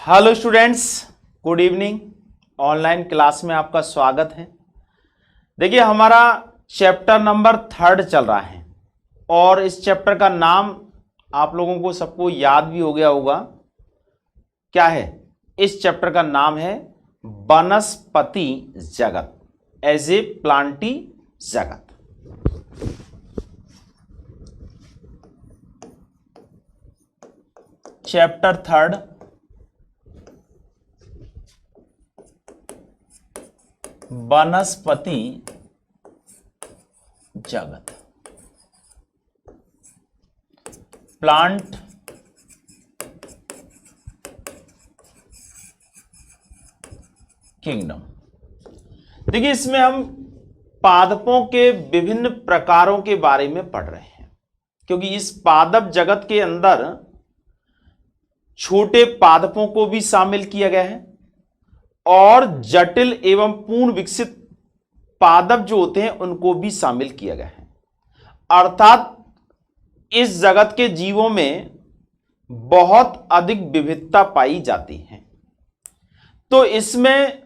Hello students, good evening. Online class में आपका स्वागत है। देखिए, हमारा चैप्टर नंबर 3 चल रहा है और इस चैप्टर का नाम आप लोगों को सबको याद भी हो गया होगा। क्या है? इस चैप्टर का नाम है वनस्पति जगत, एज ए प्लांटी जगत। चैप्टर 3 वनस्पति जगत, प्लांट किंगडम। देखिए, इसमें हम पादपों के विभिन्न प्रकारों के बारे में पढ़ रहे हैं, क्योंकि इस पादप जगत के अंदर छोटे पादपों को भी शामिल किया गया है और जटिल एवं पूर्ण विकसित पादप जो होते हैं उनको भी शामिल किया गया है। अर्थात इस जगत के जीवों में बहुत अधिक विविधता पाई जाती है। तो इसमें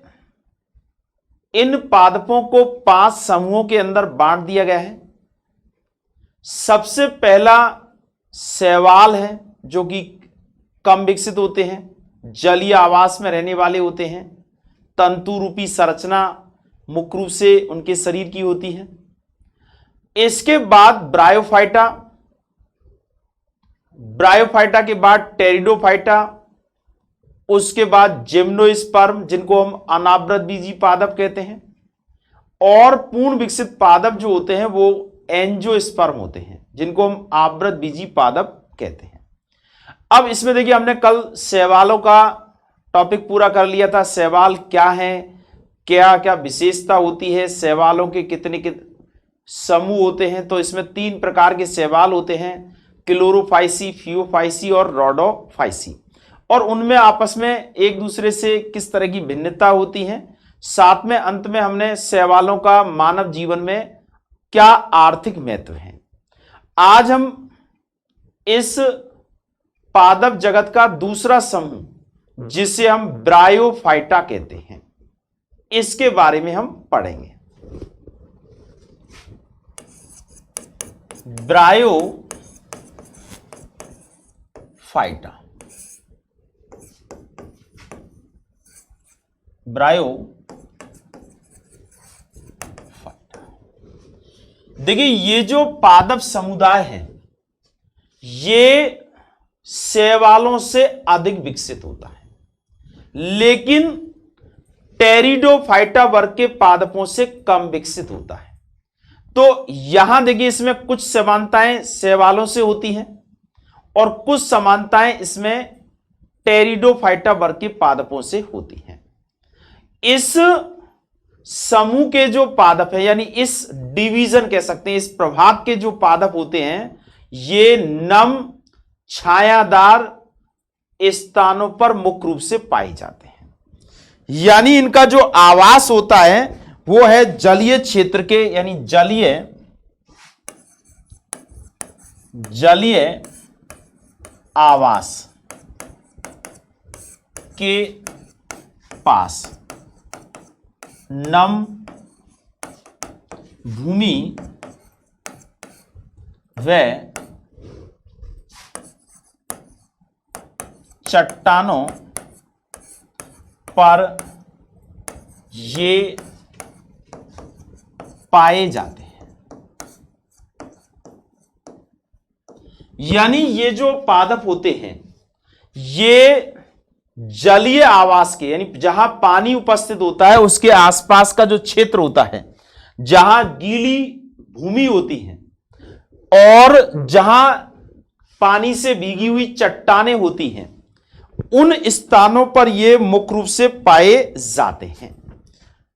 इन पादपों को 5 समूहों के अंदर बांट दिया गया है। सबसे पहला शैवाल है, जो कि कम विकसित होते हैं, जलीय आवास में रहने वाले होते हैं, तंतु रूपी संरचना मुख्य रूप से उनके शरीर की होती है। इसके बाद ब्रायोफाइटा, ब्रायोफाइटा के बाद टेरिडोफाइटा, उसके बाद जिम्नोस्पर्म, जिनको हम अनावृत बीजी पादप कहते हैं, और पूर्ण विकसित पादप जो होते हैं वो एंजियोस्पर्म होते हैं, जिनको हम आवृत बीजी पादप कहते हैं। अब इसमें देखिए, हमने कल शैवालों का टॉपिक पूरा कर लिया था। शैवाल क्या है, क्या क्या विशेषता होती है, शैवालों के कितने समूह होते हैं। तो इसमें 3 प्रकार के शैवाल होते हैं, क्लोरोफाइसी, फियोफाइसी और रोडोफाइसी, और उनमें आपस में एक दूसरे से किस तरह की भिन्नता होती है। साथ में अंत में हमने शैवालों का मानव जीवन में क्या आर्थिक महत्व है। आज हम इस पादप जगत का दूसरा समूह, जिसे हम ब्रायोफाइटा कहते हैं, इसके बारे में हम पढ़ेंगे। ब्रायोफाइटा, देखिए, ये जो पादप समुदाय है ये शैवालों से अधिक विकसित होता है, लेकिन टेरिडोफाइटा वर्ग के पादपों से कम विकसित होता है। तो यहां देखिए, इसमें कुछ समानताएं शैवालों से होती हैं और कुछ समानताएं इसमें टेरिडोफाइटा वर्ग के पादपों से होती हैं। इस समूह के जो पादप है, यानी इस डिवीजन कह सकते हैं, इस प्रभाग के जो पादप होते हैं, ये नम छायादार स्थानों पर मुख्य रूप से पाए जाते हैं। यानी इनका जो आवास होता है वो है जलीय क्षेत्र के, यानी जलीय आवास के पास, नम भूमि व चट्टानों पर ये पाए जाते हैं। यानी ये जो पादप होते हैं ये जलीय आवास के, यानी जहां पानी उपस्थित होता है उसके आसपास का जो क्षेत्र होता है, जहां गीली भूमि होती है और जहां पानी से भीगी हुई चट्टानें होती हैं, उन स्थानों पर ये मुख्य रूप से पाए जाते हैं।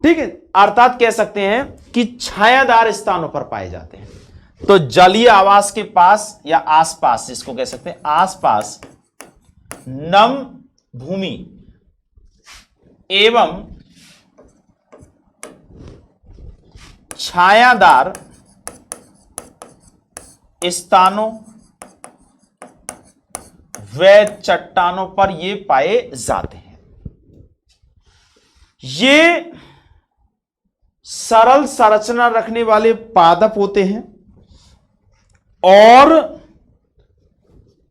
ठीक है, अर्थात कह सकते हैं कि छायादार स्थानों पर पाए जाते हैं। तो जलीय आवास के पास या आसपास, जिसको कह सकते हैं आसपास, नम भूमि एवं छायादार स्थानों व चट्टानों पर ये पाए जाते हैं। ये सरल संरचना रखने वाले पादप होते हैं और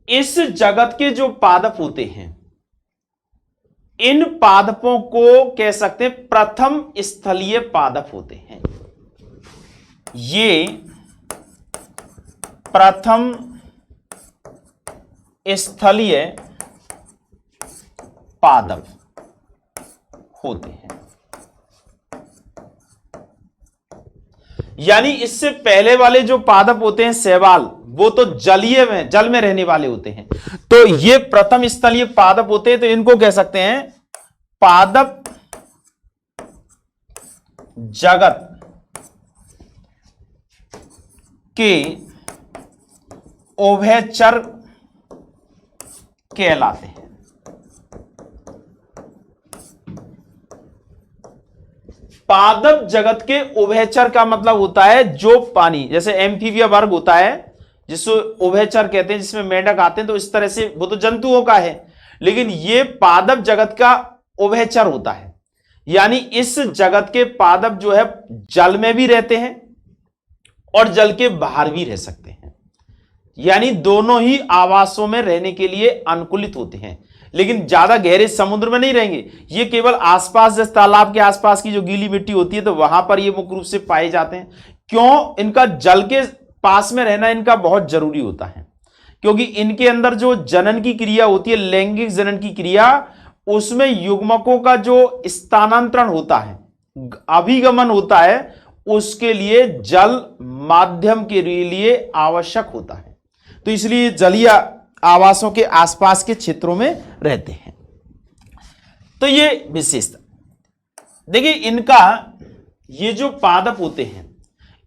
इस जगत के जो पादप होते हैं, इन पादपों को कह सकते हैं प्रथम स्थलीय पादप होते हैं। ये प्रथम स्थलीय पादप होते हैं। यानी इससे पहले वाले जो पादप होते हैं शैवाल, वो तो जलीय में, जल में रहने वाले होते हैं। तो ये प्रथम स्थलीय पादप होते हैं, तो इनको कह सकते हैं पादप जगत के उभयचर कहलाते हैं। पादप जगत के उभयचर का मतलब होता है जो पानी, जैसे एम्फीबिया वर्ग होता है जिसको उभयचर कहते हैं, जिसमें मेंढक आते हैं, तो इस तरह से वो तो जंतुओं का है, लेकिन ये पादप जगत का उभयचर होता है। यानी इस जगत के पादप जो है जल में भी रहते हैं और जल के बाहर भी रह सकते हैं, यानी दोनों ही आवासों में रहने के लिए अनुकूलित होते हैं। लेकिन ज्यादा गहरे समुद्र में नहीं रहेंगे, ये केवल आसपास, जैसे तालाब के आसपास की जो गीली मिट्टी होती है, तो वहां पर ये मुख्य रूप से पाए जाते हैं। क्यों? इनका जल के पास में रहना इनका बहुत जरूरी होता है, क्योंकि इनके अंदर जो जनन की क्रिया होती है, लैंगिक जनन की क्रिया, उसमें युग्मकों का जो स्थानांतरण होता है, अभिगमन होता है, उसके लिए जल माध्यम के लिए आवश्यक होता है। तो इसलिए जलीय आवासों के आसपास के क्षेत्रों में रहते हैं। तो ये विशेषता देखिए, इनका ये जो पादप होते हैं,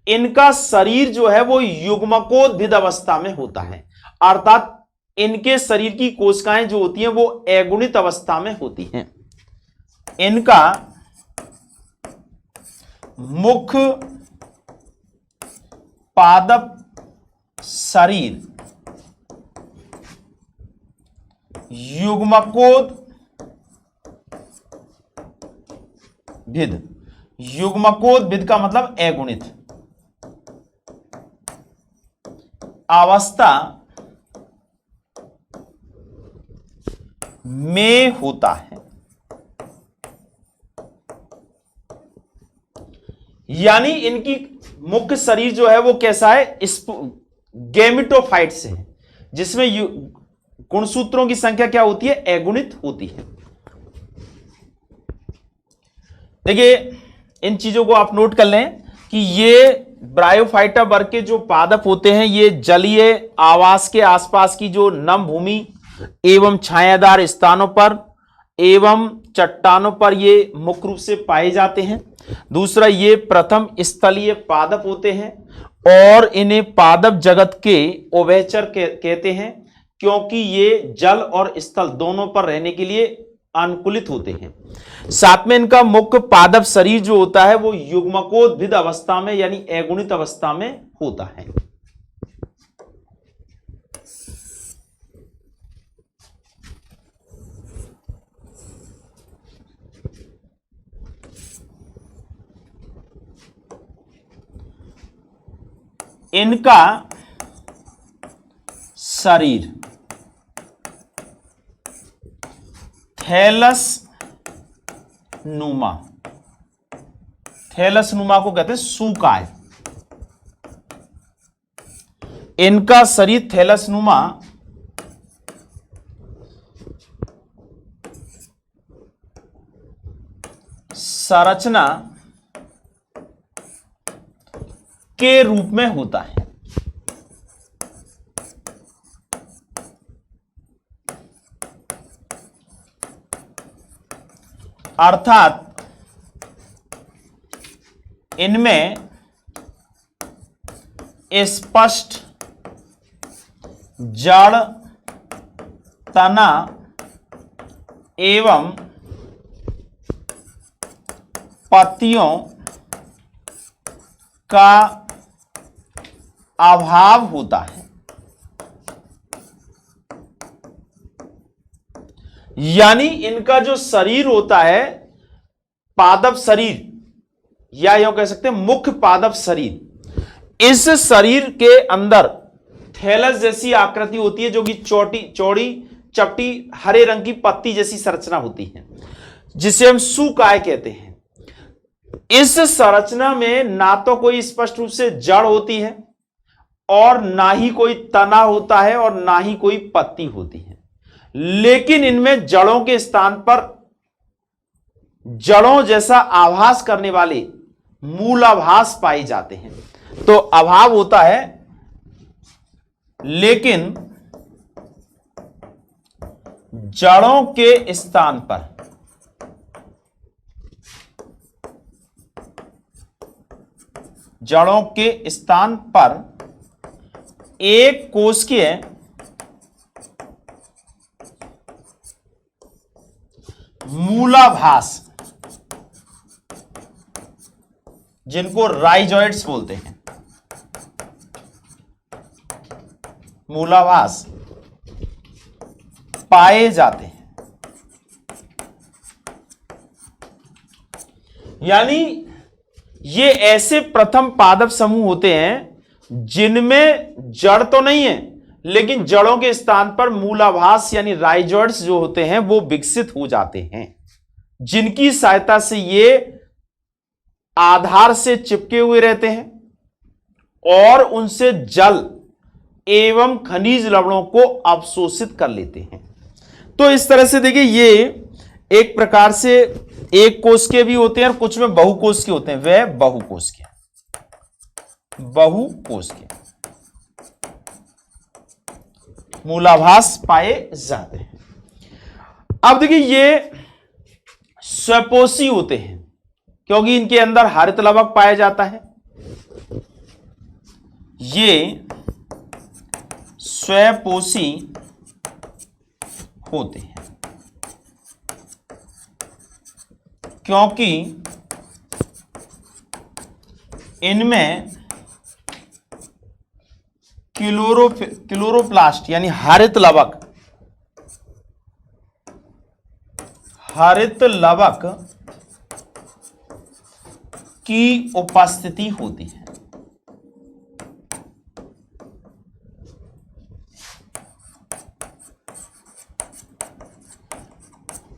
इनका शरीर जो है वो युग्मकोद्भिद अवस्था में होता है, अर्थात इनके शरीर की कोशिकाएं जो होती हैं वो अगुणित अवस्था में होती हैं। इनका मुख्य पादप शरीर युग्मकोद्भिद, युग्मकोद्भिद का मतलब अगुणित अवस्था में होता है। यानी इनकी मुख्य शरीर जो है वो कैसा है? गैमेटोफाइट से है, जिसमें गुणसूत्रों की संख्या क्या होती है? अगुणित होती है। देखिए, इन चीजों को आप नोट कर लें कि ये ब्रायोफाइटा वर्ग के जो पादप होते हैं, ये जलीय आवास के आसपास की जो नम भूमि एवं छायादार स्थानों पर एवं चट्टानों पर ये मुख्य रूप से पाए जाते हैं। दूसरा, ये प्रथम स्थलीय पादप होते हैं और इन्हें पादप जगत के उभयचर कहते हैं, क्योंकि ये जल और स्थल दोनों पर रहने के लिए अनुकूलित होते हैं। साथ में इनका मुख्य पादप शरीर जो होता है वो युग्मकोद्भिद अवस्था में यानी अगुणित अवस्था में होता है। इनका शरीर थैलस नुमा, थैलस नुमा को कहते हैं सूकाय। इनका शरीर थैलस नुमा संरचना के रूप में होता है। अर्थात इनमें स्पष्ट जड़, तना एवं पत्तियों का अभाव होता है। यानी इनका जो शरीर होता है, पादप शरीर, या यूं कह सकते हैं मुख्य पादप शरीर, इस शरीर के अंदर थैलस जैसी आकृति होती है, जो कि चौड़ी चपटी हरे रंग की पत्ती जैसी संरचना होती है, जिसे हम सुकाय कहते हैं। इस संरचना में ना तो कोई स्पष्ट रूप से जड़ होती है, और ना ही कोई तना होता है, और ना ही कोई पत्ती होती है, लेकिन इनमें जड़ों के स्थान पर जड़ों जैसा आभास करने वाले मूलाभास पाए जाते हैं। तो अभाव होता है, लेकिन जड़ों के स्थान पर एक कोशिकीय मूलाभास, जिनको राइजॉइड्स बोलते हैं, मूलाभास पाए जाते हैं। यानी ये ऐसे प्रथम पादप समूह होते हैं जिनमें जड़ तो नहीं है, लेकिन जड़ों के स्थान पर मूलाभास यानी राइजॉइड्स जो होते हैं वो विकसित हो जाते हैं, जिनकी सहायता से ये आधार से चिपके हुए रहते हैं और उनसे जल एवं खनिज लवणों को अवशोषित कर लेते हैं। तो इस तरह से देखिए, ये एक प्रकार से एक कोश के भी होते हैं और कुछ में बहुकोश के होते हैं, वह बहुकोश के मूलाभास पाए जाते हैं। अब देखिए, ये स्वपोषी होते हैं क्योंकि इनके अंदर हरित लवक पाया जाता है। ये स्वपोषी होते हैं क्योंकि इनमें क्लोरोप्लास्ट यानी हरित लवक की उपस्थिति होती है।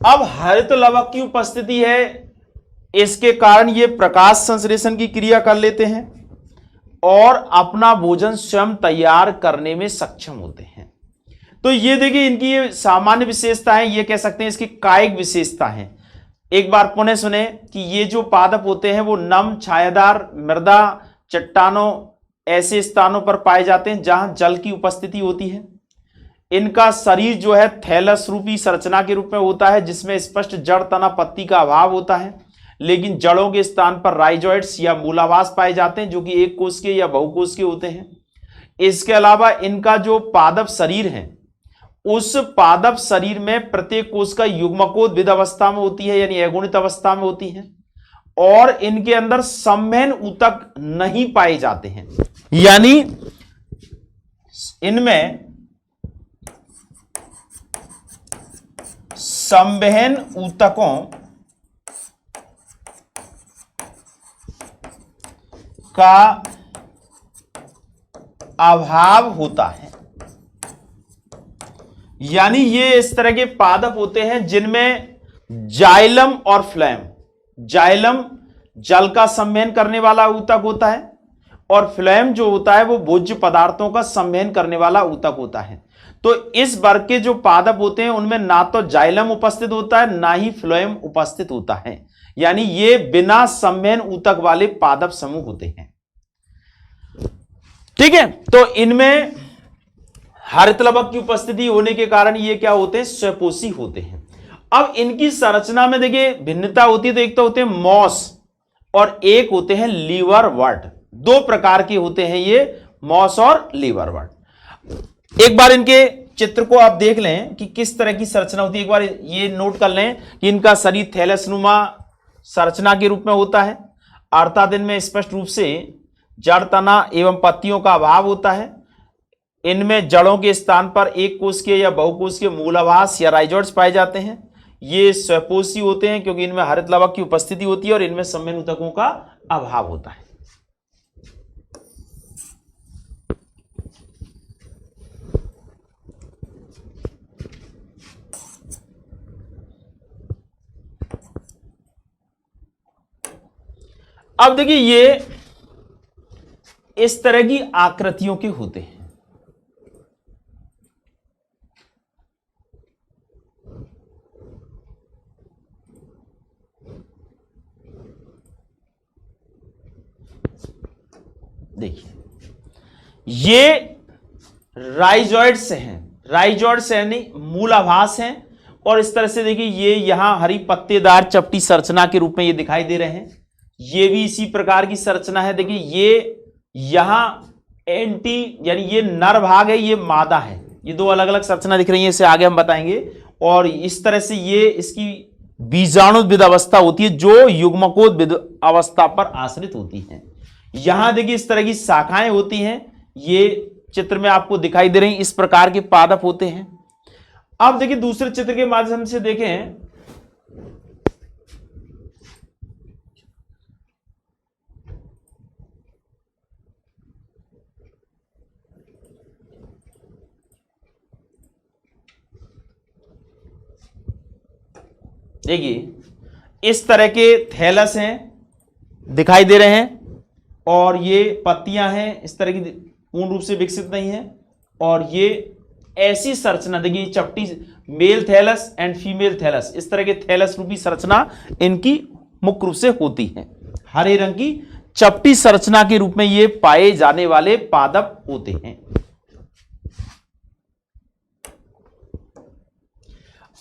अब हरित लवक की उपस्थिति है, इसके कारण ये प्रकाश संश्लेषण की क्रिया कर लेते हैं और अपना भोजन स्वयं तैयार करने में सक्षम होते हैं। तो ये देखिए, इनकी ये सामान्य विशेषता है, ये कह सकते हैं इसकी कायिक विशेषता है। एक बार पुनः सुने कि ये जो पादप होते हैं वो नम छायादार मृदा, चट्टानों ऐसे स्थानों पर पाए जाते हैं जहां जल की उपस्थिति होती है। इनका शरीर जो है थैलस रूपी संरचना के रूप में होता है, जिसमें स्पष्ट जड़ तना पत्ती का अभाव होता है, लेकिन जड़ों के स्थान पर राइजॉइड्स या मूलाभास पाए जाते हैं, जो कि एक कोश के या बहुकोश के होते हैं। इसके अलावा इनका जो पादप शरीर है, उस पादप शरीर में प्रत्येक कोश का युग्मकोद्भिद अवस्था में होती है, यानी अगुणित अवस्था में होती है, और इनके अंदर संवहन ऊतक नहीं पाए जाते हैं। यानी इनमें संवहन ऊतकों का अभाव होता है। यानी ये इस तरह के पादप होते हैं जिनमें जाइलम और फ्लैम, जाइलम जल का संवहन करने वाला ऊतक होता है और फ्लैम जो होता है वो भोज्य पदार्थों का संवहन करने वाला ऊतक होता है। तो इस वर्ग के जो पादप होते हैं उनमें ना तो जाइलम उपस्थित होता है, ना ही फ्लोएम उपस्थित होता है, यानी ये बिना संवहन ऊतक वाले पादप समूह होते हैं। ठीक है, तो इनमें हरित लवक की उपस्थिति होने के कारण ये क्या होते हैं, स्वपोषी होते हैं। अब इनकी संरचना में देखिए भिन्नता होती है, तो एक तो होते हैं मॉस और एक होते हैं लीवरवर्ट। दो प्रकार के होते हैं ये मॉस और लीवरवर्ट। एक बार इनके चित्र को आप देख लें कि किस तरह की संरचना होती है। एक बार ये नोट कर लें कि इनका शरीर थैलसनुमा संरचना के रूप में होता है, अर्थात इनमें स्पष्ट रूप से जड़ तना एवं पत्तियों का अभाव होता है। इनमें जड़ों के स्थान पर एक कोशिकीय या बहुकोशिकीय मूलाभास या राइजोइड्स पाए जाते हैं। ये स्वपोषी होते हैं क्योंकि इनमें हरित लवक की उपस्थिति होती है और इनमें समय ऊतकों का अभाव होता है। अब देखिए ये इस तरह की आकृतियों के होते हैं। देखिए ये राइजोइड्स हैं, राइजोइड्स यानी मूलाभास हैं। और इस तरह से देखिए ये यहां हरी पत्तेदार चपटी संरचना के रूप में ये दिखाई दे रहे हैं। ये भी इसी प्रकार की संरचना है। देखिए ये यहां एंटी यानी ये नर भाग है, ये मादा है। ये दो अलग अलग संरचना दिख रही है, इसे आगे हम बताएंगे। और इस तरह से ये इसकी बीजाणुविद अवस्था होती है जो युग्मकोद्भिद अवस्था पर आश्रित होती है। यहां देखिए इस तरह की शाखाएं होती हैं, ये चित्र में आपको दिखाई दे रही, इस प्रकार के पादप होते हैं। अब देखिए दूसरे चित्र के माध्यम से देखें, देखिए इस तरह के थैलस हैं दिखाई दे रहे हैं और ये पत्तियां हैं इस तरह की, पूर्ण रूप से विकसित नहीं है। और ये ऐसी संरचना देखिए चपटी, male thallus and female thallus, इस तरह के थैलस रूपी संरचना इनकी मुख्य रूप से होती है। हरे रंग की चपटी संरचना के रूप में ये पाए जाने वाले पादप होते हैं।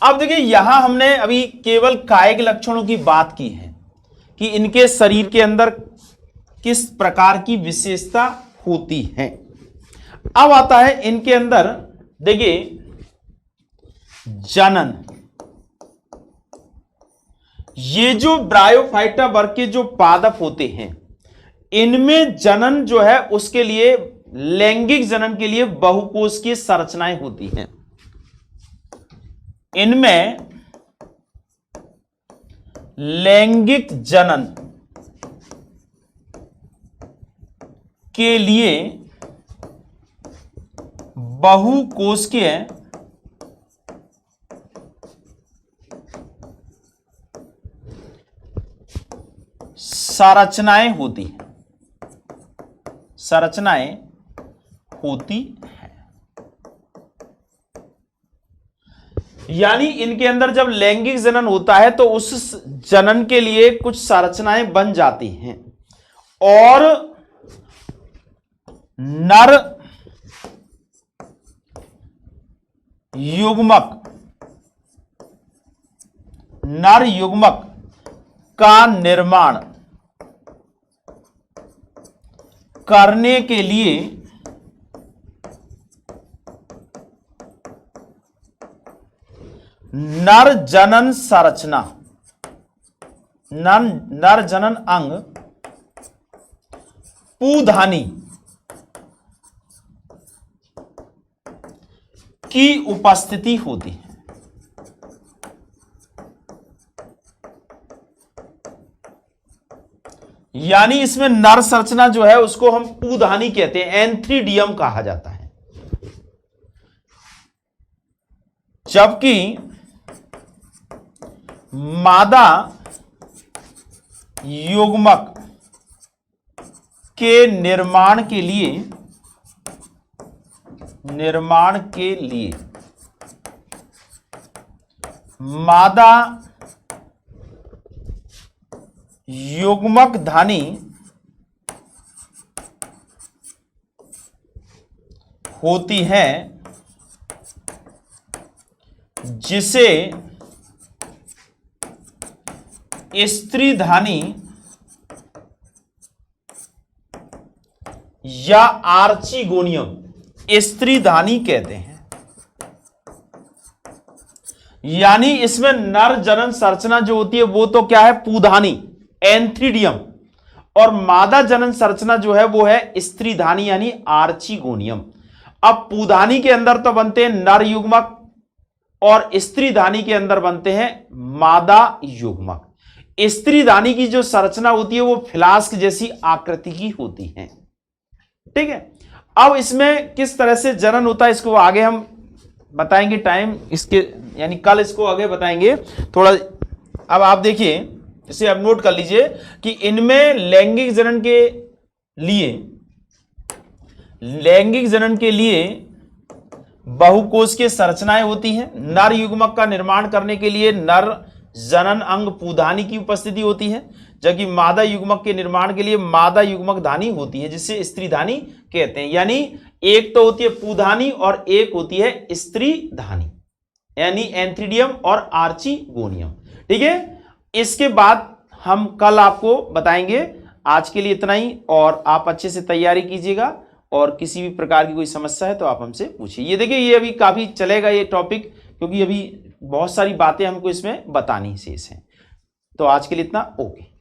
अब देखिए यहां हमने अभी केवल कायिक लक्षणों की बात की है कि इनके शरीर के अंदर किस प्रकार की विशेषता होती है। अब आता है इनके अंदर देखिए जनन। ये जो ब्रायोफाइटा वर्ग के जो पादप होते हैं इनमें जनन जो है उसके लिए लैंगिक जनन के लिए बहुकोशिकीय संरचनाएं होती हैं। इनमें लैंगिक जनन के लिए बहुकोशिकीय संरचनाएं होती हैं, संरचनाएं होती हैं। यानी इनके अंदर जब लैंगिक जनन होता है तो उस जनन के लिए कुछ संरचनाएं बन जाती हैं और नर युग्मक का निर्माण करने के लिए नर जनन संरचना, नर जनन अंग पूधानी की उपस्थिति होती है। यानी इसमें नर संरचना जो है उसको हम पूधानी कहते हैं, एंथ्रीडियम कहा जाता है। जबकि मादा युग्मक के निर्माण के लिए मादा युग्मक धानी होती है जिसे स्त्री धानी या आर्चिगोनियम स्त्री धानी कहते हैं। यानी इसमें नर जनन संरचना जो होती है वो तो क्या है, पूधानी एंथ्रीडियम, और मादा जनन संरचना जो है वो है स्त्रीधानी यानी आर्चिगोनियम। अब पूधानी के अंदर तो बनते हैं नर युग्मक और स्त्रीधानी के अंदर बनते हैं मादा युग्मक। स्त्रीधानी की जो संरचना होती है वो फ्लास्क जैसी आकृति की होती है। ठीक है, अब इसमें किस तरह से जनन होता है इसको आगे हम बताएंगे, टाइम इसके यानी कल इसको आगे बताएंगे थोड़ा। अब आप देखिए, इसे अब नोट कर लीजिए कि इनमें लैंगिक जनन के लिए बहुकोश की संरचनाएं होती हैं। नर युग्मक का निर्माण करने के लिए नर जनन अंग पूधानी की उपस्थिति होती है, जबकि मादा युग्मक के निर्माण के लिए मादा युग्मक धानी होती है, जिसे स्त्रीधानी कहते हैं। यानी एक तो होती है पूधानी और एक होती है स्त्रीधानी, यानी एंथ्रीडियम और आर्चिगोनियम। ठीक है, इसके बाद हम कल आपको बताएंगे। आज के लिए इतना ही, और आप अच्छे से तैयारी कीजिएगा, और किसी भी प्रकार की कोई समस्या है तो आप हमसे पूछिए। ये देखिए, ये अभी काफी चलेगा ये टॉपिक, क्योंकि अभी बहुत सारी बातें हमको इसमें बतानी शेष हैं। तो आज के लिए इतना, ओके।